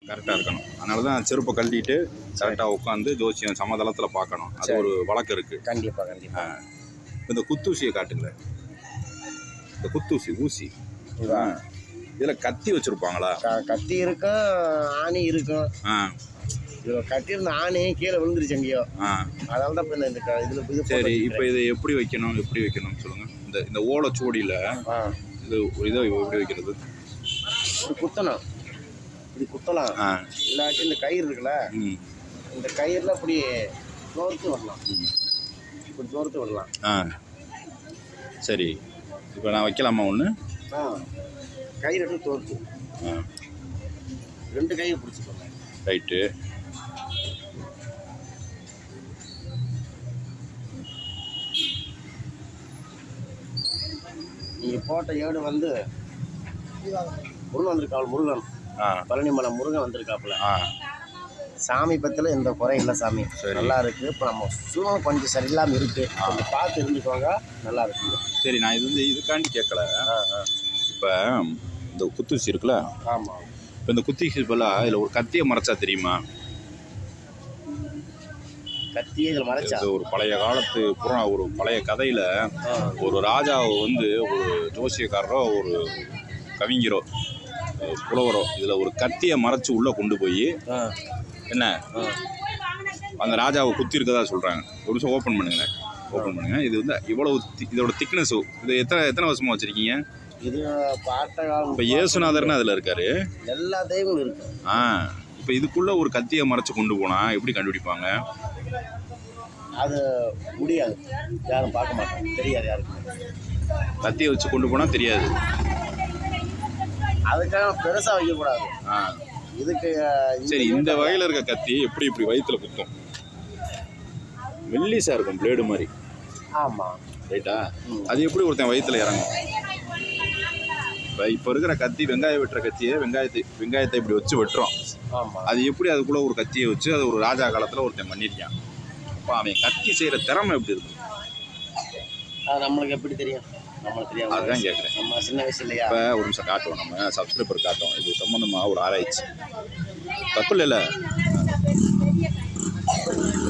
கரெக்டாக இருக்கணும். அதனால தான் செருப்பை கழட்டிட்டு கரெக்டாக உட்காந்து ஜோசியம் சமதளத்தில் பார்க்கணும். அது ஒரு வழக்கம் இருக்குது. கண்டிப்பாக கண்டிப்பாக. இந்த குத்தூசியை காட்டுங்கள. இந்த குத்தூசி ஊசி இதில் கத்தி வச்சுருப்பாங்களா? கத்தி இருக்கும், ஆணி இருக்கும். இதில் கட்டியிருந்த ஆணி கீழே விழுந்துருச்சு எங்கேயோ. அதனால தான் இப்போ இந்த இதில் இது. சரி, இப்போ இதை எப்படி வைக்கணும்னு சொல்லுங்கள். இந்த ஓலைச்சுவடியில் இதை எப்படி வைக்கிறது? இப்படி குத்தணும், இப்படி குத்தலாம். இல்லாட்டி இந்த கயிறு இருக்குல்ல, இந்த கயிறில் இப்படி தோர்த்து விடலாம். இப்படி தோர்த்து விடலாம். சரி, இப்போ நான் வைக்கலாமா ஒன்று? கயிறு எடுத்து தோர்த்து 2 கையை பிடிச்சிக்கோங்க. ரைட்டு. நீங்கள் போட்ட ஏடு வந்து முருகன் வந்திருக்காள். முருகன் பழனிமலை முருகன் வந்திருக்காப்புல. சாமி பற்றில எந்த குறை இல்லை. சாமி நல்லா இருக்குது. இப்போ நம்ம சூழ்நிலை கொஞ்சம் சரியில்லாமல் இருக்குது. கொஞ்சம் பார்த்து இருந்துக்கோங்க, நல்லா இருக்குங்க. சரி, நான் இது இதுக்காண்டி கேட்கல. இப்போ இந்த குத்தூசி இருக்குல்ல? ஆமாம். இப்போ இந்த குத்தூசி பதிலாக இதில் ஒரு கத்தியை மறைச்சா தெரியுமா? கத்தியை இதில் மறைச்சா ஒரு பழைய காலத்து ஒரு பழைய கதையில் ஒரு ராஜாவை வந்து ஒரு ஜோசியக்காரரோ ஒரு கவிஞரோ புலவரோ இதில் ஒரு கத்தியை மறைச்சி உள்ளே கொண்டு போய் என்ன அந்த ராஜாவை குத்தி இருக்கதா சொல்கிறாங்க. ஒரு நிமிஷம் ஓப்பன் பண்ணுங்க. இது வந்து இவ்வளவு இதோட திக்னஸ். இது எத்தனை வருஷமாக வச்சுருக்கீங்க? இது பாட்ட காலம். இப்போ இயேசுநாதர்னு அதில் இருக்காரு. எல்லா தெய்வங்களும் இருக்கு. இப்போ இதுக்குள்ளே ஒரு கத்தியை மறைச்சி கொண்டு போனால் எப்படி கண்டுபிடிப்பாங்க? அது முடியாது, யாரும் பார்க்க மாட்டாங்க, தெரியாது யாருக்கும். கத்தியை வச்சு கொண்டு போனால் தெரியாது. அதுக்காக பெருசாக வைக்கக்கூடாது. இதுக்கு சரி, இந்த வகையில் இருக்க கத்தி இப்படி வயிற்றுல குத்தும், மெல்லிசா இருக்கும், பிளேடு மாதிரி. ஆமாம், ரைட்டா? அது எப்படி ஒருத்தன் வயிற்றுல இறங்கும்? இப்போ இருக்கிற கத்தி வெங்காயம் வெட்டுற கத்தியை வெங்காயத்தை இப்படி வச்சு வெட்டுறோம். அது எப்படி அதுக்குள்ளே ஒரு கத்தியை வச்சு அது ஒரு ராஜா காலத்தில் ஒருத்தன் பண்ணியிருக்கான். அப்போ அவன் கத்தி செய்கிற திறமை எப்படி இருக்கும்? அது நம்மளுக்கு எப்படி தெரியும்? நம்மளுக்கு தெரியாது. அதுதான் கேட்குறேன். நம்ம சின்ன வயசு இல்லையா? இப்போ ஒரு நிமிஷம் காட்டுவோம், நம்ம சப்ஸ்கிரைபர் காட்டுவோம். இது சம்மந்தமாக ஒரு ஆராய்ச்சி. தப்பு இல்லை,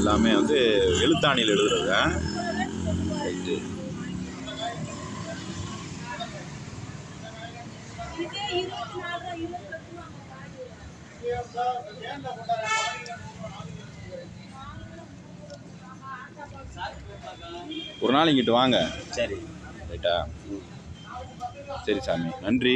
எல்லாமே வந்து எழுத்தாணியில் எழுதுறது. ரைட்டு. ஒரு நாள் இங்கிட்டு வாங்க. சரி, ரைட்டா? சரி சாமி, நன்றி.